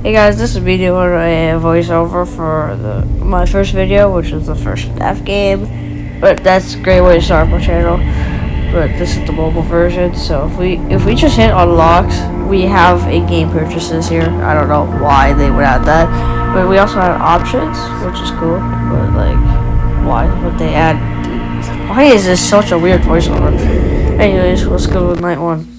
Hey guys, this is me doing a voiceover for my first video, which is the first F game. But that's a great way to start my channel. But this is the mobile version, so if we just hit unlock, we have in-game purchases here. I don't know why they would add that, but we also have options, which is cool. But like, why would they add? Why is this such a weird voiceover? Anyways, let's go with night one.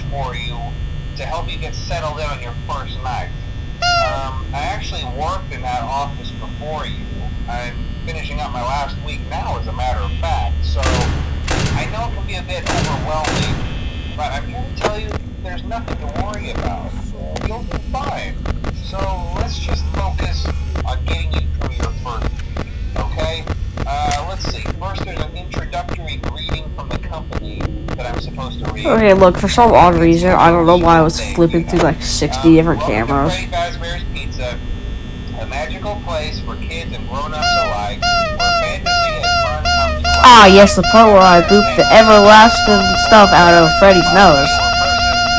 For you to help you get settled in on your first night. I actually worked in that office before you. I'm finishing up my last week now, as a matter of fact, so I know it can be a bit overwhelming, but I'm here to tell you there's nothing to worry about. You'll be fine. So let's just focus on getting you through your first week, okay? Let's see. First, there's an introductory greeting from the company that I'm supposed to read. Okay, look, for some odd reason, I don't know why I was flipping through like 60 different cameras. Freddy Fazbear's Pizza, a magical place for kids and grown-ups alike, where fantasy and fun come to life. Ah, yes, the part where I booped the everlasting stuff out of Freddy's nose.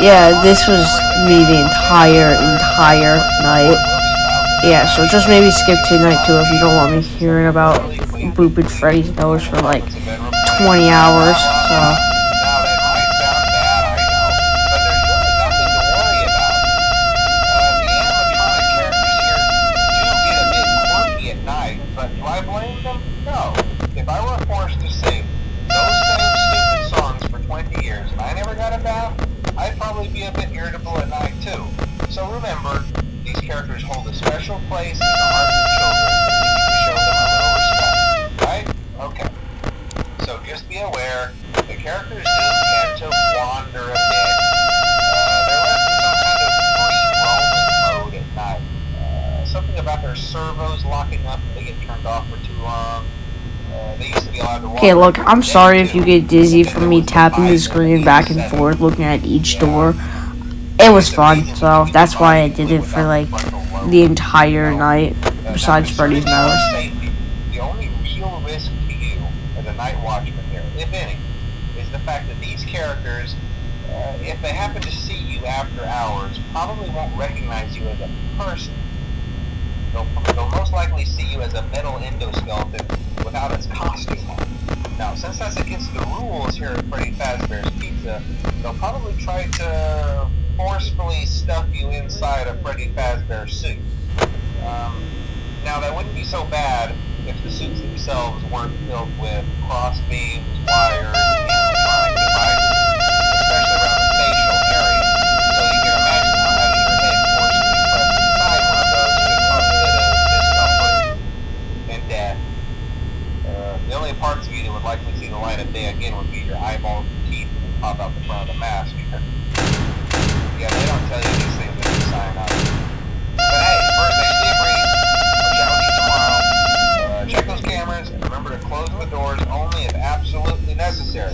Yeah, this was me the entire night. Yeah, so just maybe skip to night 2 if you don't want me hearing about booping Freddy's nose for like 20 hours. So. I'd probably be a bit irritable at night too. So remember, these characters hold a special place in the hearts of children. You show them a little respect, right? Okay. So just be aware, the characters do tend to wander a bit. They're left in some kind of free roaming mode at night. Something about their servos locking up if they get turned off for too long. They used to be allowed to Okay, look, I'm sorry if you get dizzy from me tapping the screen back and forth looking at each door. It was fun, so that's why I did it for like the entire night, besides Freddy's nose. The only real risk to you as a night watchman here, if any, is the fact that these characters, if they happen to see you after hours, probably won't recognize you as a person. They'll most likely see you as a metal endoskeleton without its costume on. Now, since that's against the rules here at Freddy Fazbear's Pizza, they'll probably try to forcefully stuff you inside a Freddy Fazbear suit. Now, that wouldn't be so bad if the suits themselves weren't filled with crossbeams, wires, and electronic devices, especially around the facial area. So you can imagine how having your head forcefully pressed inside one of those could cause a bit of discomfort and death. The only parts of you that would likely see the light of day again would be your eyeballs and teeth that pop out the front of the mask. Yeah, they don't tell you these things when you sign up. But hey, first station of the breeze. I'll chat with you tomorrow. Check those cameras and remember to close the doors only if absolutely necessary.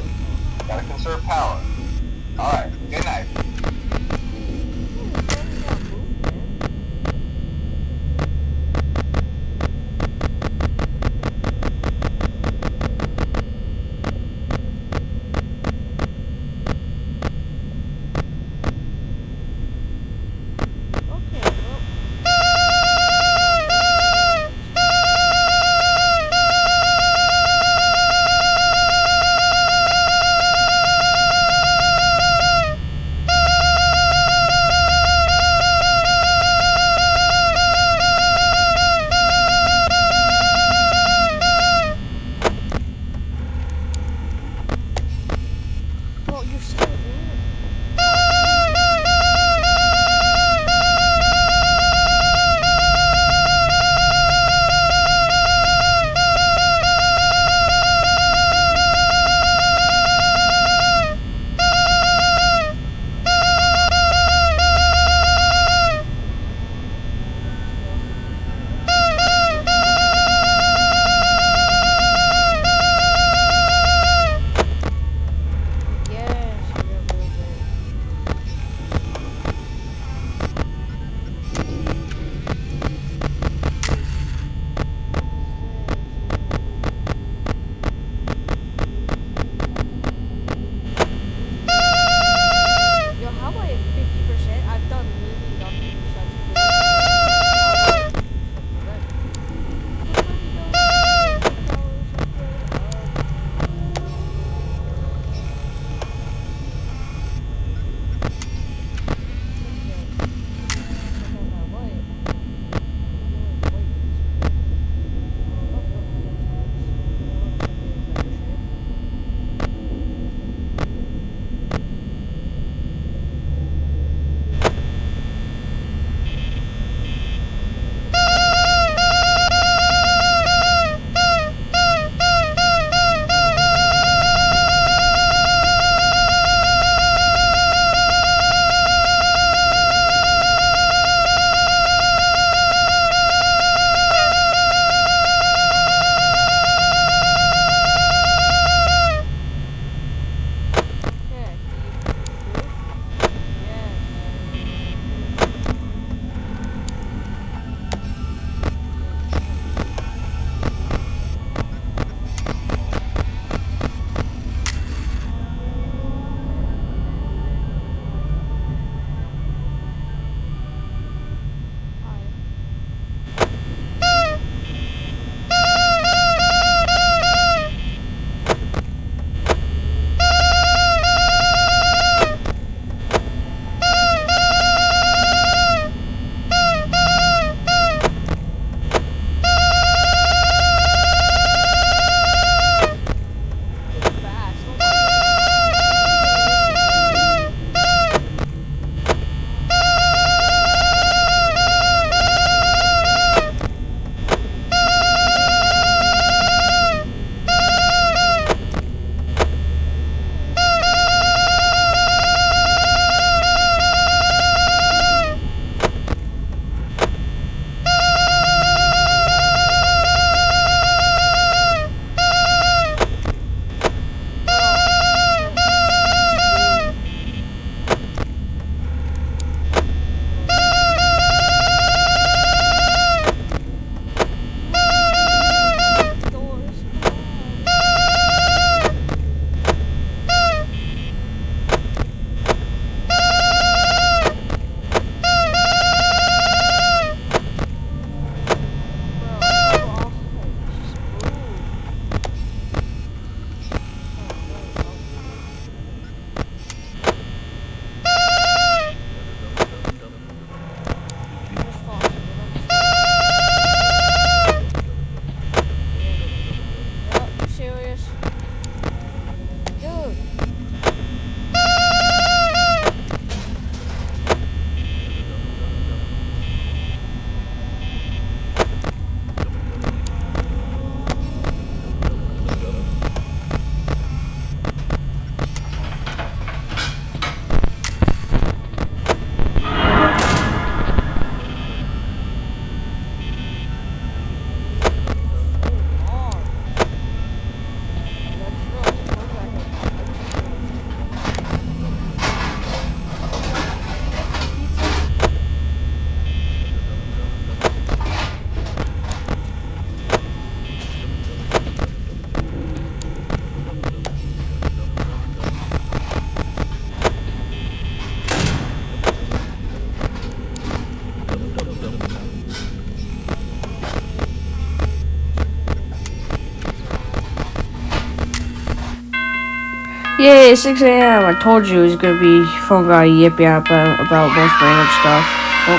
Yay, 6 a.m. I told you it was gonna be phone guy yip yap about most random stuff. Oh,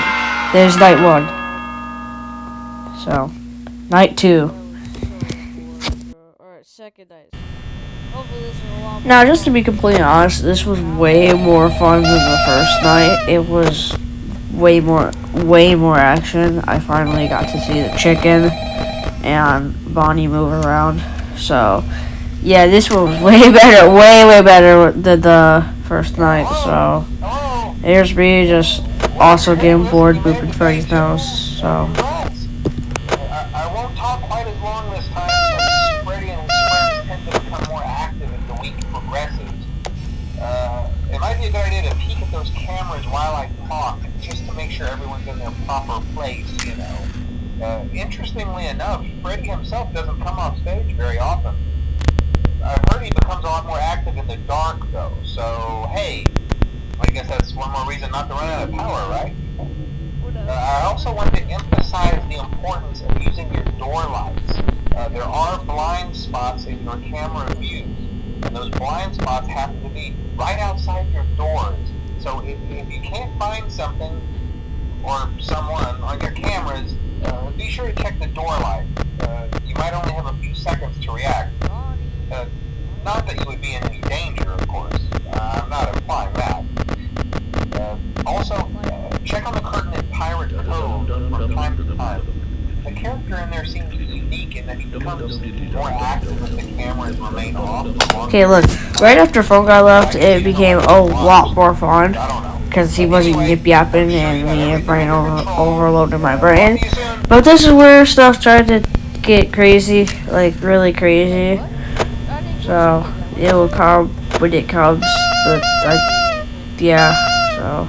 there's night 1. So, night 2. Alright, second night. Now, just to be completely honest, this was way more fun than the first night. It was way more action. I finally got to see the chicken and Bonnie move around. So, yeah, this one was way better, way better than the first night. So, here's me just also getting bored booping Freddy's nose. So. I won't talk quite as long this time since Freddy and his friends tend to become more active as the week progresses. It might be a good idea to peek at those cameras while I talk, just to make sure everyone's in their proper place, you know. Interestingly enough, Freddy himself doesn't come off stage very often. I've heard he becomes a lot more active in the dark, though, so hey, I guess that's one more reason not to run out of power, right? I also want to emphasize the importance of using your door lights. There are blind spots in your camera views, and those blind spots happen to be right outside your doors. So if you can't find something or someone on your cameras, be sure to check the door light. You might only have a few seconds to react. Not that you would be in any danger, of course. I'm not implying that. Also, check on the curtain at Pirate Cove from time to time. The character in there seems unique in that he becomes more active as the cameras remain off. Okay, look, right after Phone Guy left, it became a lot more fun. Because he wasn't yip-yapping and me brain overloaded my brain. But this is where stuff started to get crazy, like really crazy. So, it will come when it comes, but yeah, so.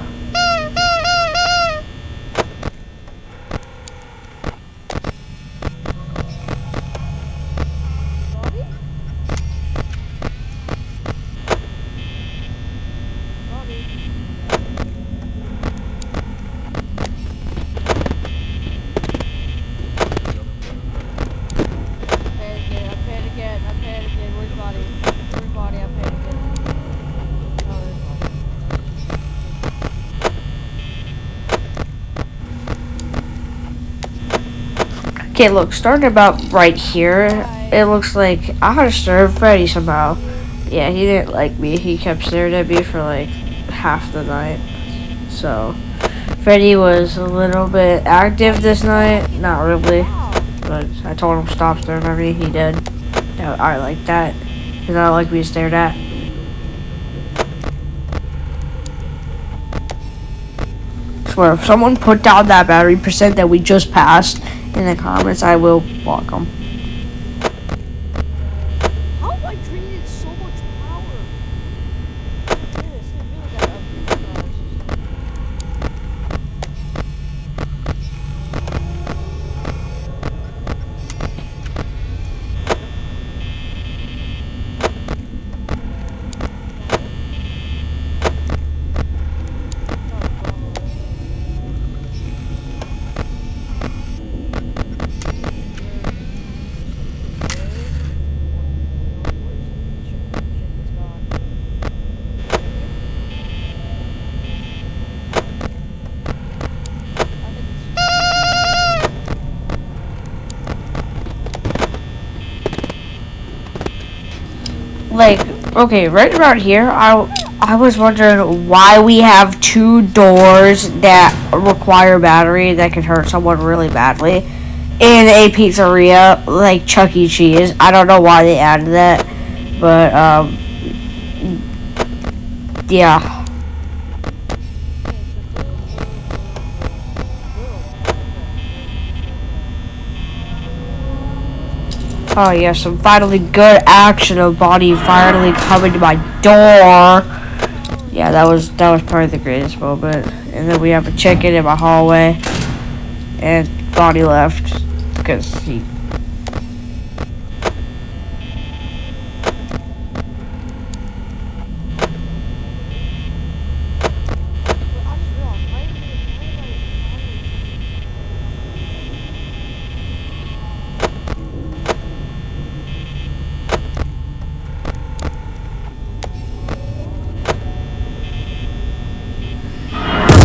Okay, look, starting about right here, it looks like I disturbed Freddy somehow. Yeah, he didn't like me. He kept staring at me for like half the night. So, Freddy was a little bit active this night. Not really, but I told him stop staring at me. He did. I like that. Because I don't like being stared at. Swear, if someone put down that battery percent that we just passed in the comments, I will block them. How have I drained so much power? Yes, I really gotta upgrade Like, okay, right around here, I was wondering why we have 2 doors that require battery that could hurt someone really badly in a pizzeria like Chuck E. Cheese. I don't know why they added that, but yeah. Oh yeah, some finally good action of Bonnie finally coming to my door. Yeah, that was probably the greatest moment. And then we have a chicken in my hallway, and Bonnie left because he.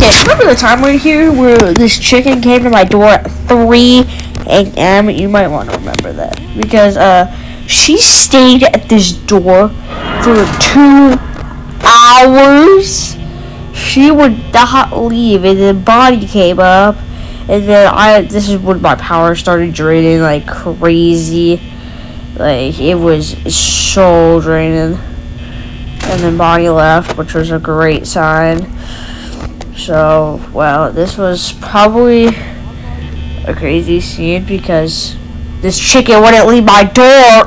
Okay, remember the time right here where this chicken came to my door at 3 a.m.? You might want to remember that. Because, she stayed at this door for 2 hours. She would not leave, and then Bonnie came up, and then this is when my power started draining like crazy. Like, it was so draining. And then Bonnie left, which was a great sign. So, well, this was probably a crazy scene because this chicken wouldn't leave my door.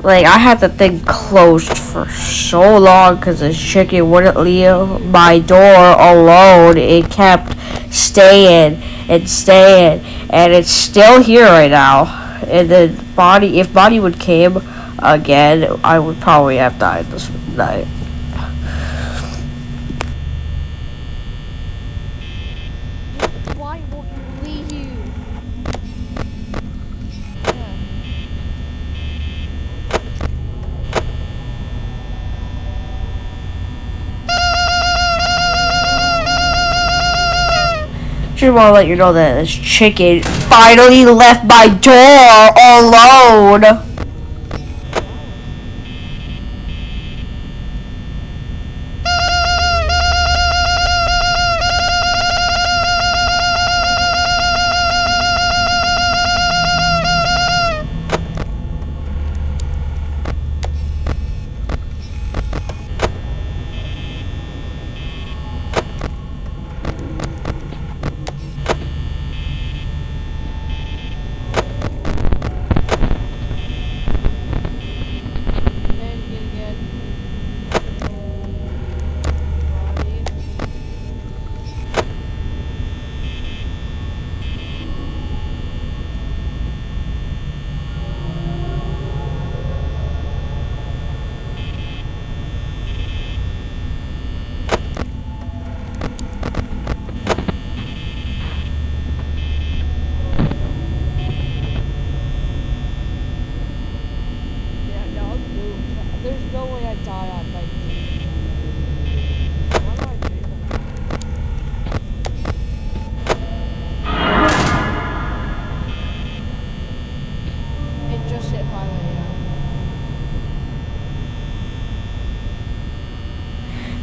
Like, I had the thing closed for so long because this chicken wouldn't leave my door alone. It kept staying and staying, and it's still here right now. And then if Bonnie would came again, I would probably have died this night. Why won't you leave? Just want to let you know that this chicken finally left my door alone. There's no way I die on 19. Why do I do that? It just hit 5 a.m.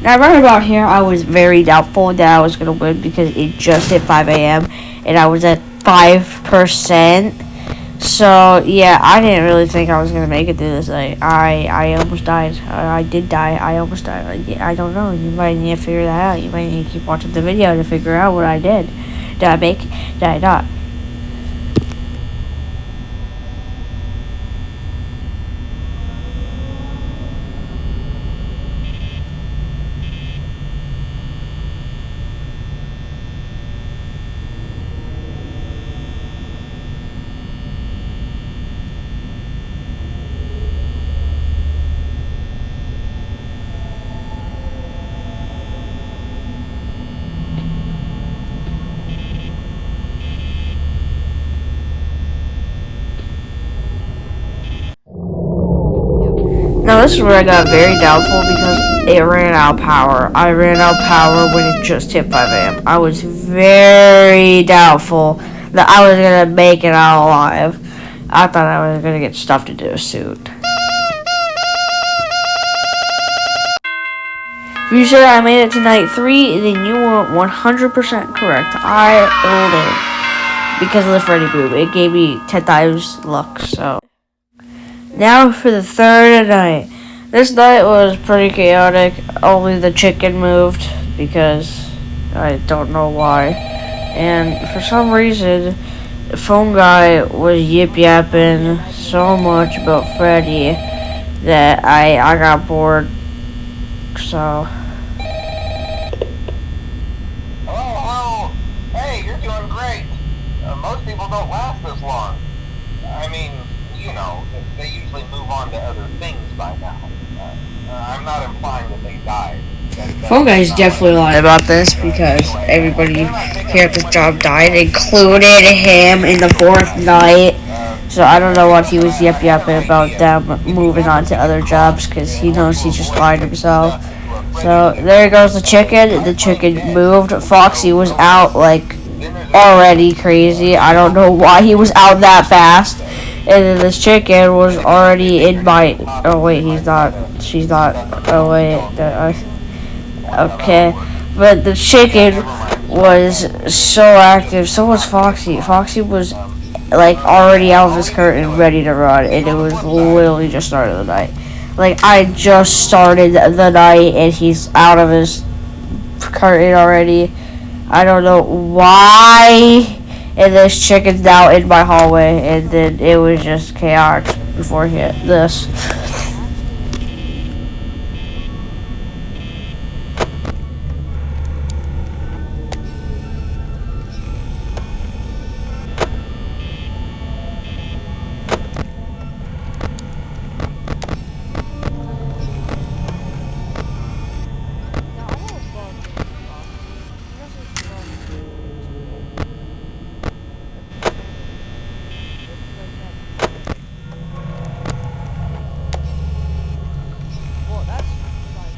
Now, right about here, I was very doubtful that I was going to win because it just hit 5 a.m. and I was at 5%. So, yeah, I didn't really think I was going to make it through this night. I almost died. I did die. I almost died. I don't know. You might need to figure that out. You might need to keep watching the video to figure out what I did. Did I make it? Did I not? Now this is where I got very doubtful because it ran out of power. I ran out of power when it just hit 5 a.m. I was very doubtful that I was going to make it out alive. I thought I was going to get stuffed into a suit. If you said I made it to night 3, then you were 100% correct. I lived because of the Freddy boom. It gave me 10 times luck, so. Now for the third night. This night was pretty chaotic. Only the chicken moved because I don't know why. And for some reason, the phone guy was yip-yapping so much about Freddy that I got bored. So. Hello. Hey, you're doing great. Most people don't last this long. I mean, you know, they usually move on to other things by now. I'm not implying that they died. Phone guy's definitely lying about this because everybody here at this job died, including him in the fourth night. So I don't know what he was yip-yapping about them moving on to other jobs because he knows he just lied himself. So there goes the chicken. The chicken moved. Foxy was out like already crazy. I don't know why he was out that fast. And then this chicken was already in my. Oh wait, he's not. She's not. Oh wait. Okay, but the chicken was so active. So was Foxy. Foxy was like already out of his curtain, ready to run, and it was literally just started the night. Like I just started the night, and he's out of his curtain already. I don't know why. And this chicken's now in my hallway, and then it was just chaos before he hit this. Now I don't love Mr. Foxy. He doesn't love me. It's like that. Well, that's like.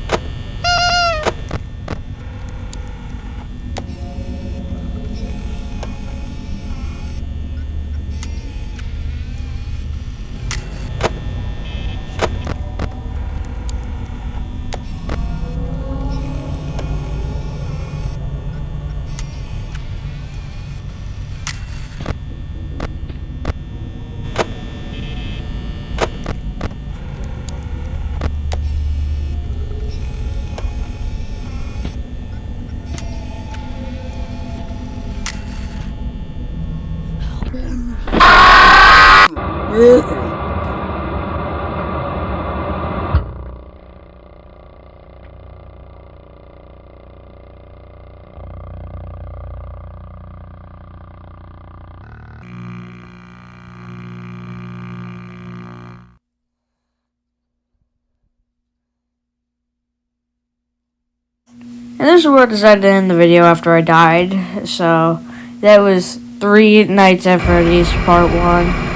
And this is where I decided to end the video after I died. So that was 3 Nights at Freddy's Part 1.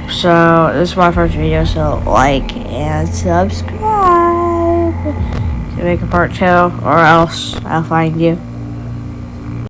So this is my first video, so like and subscribe to make a part 2, or else I'll find you.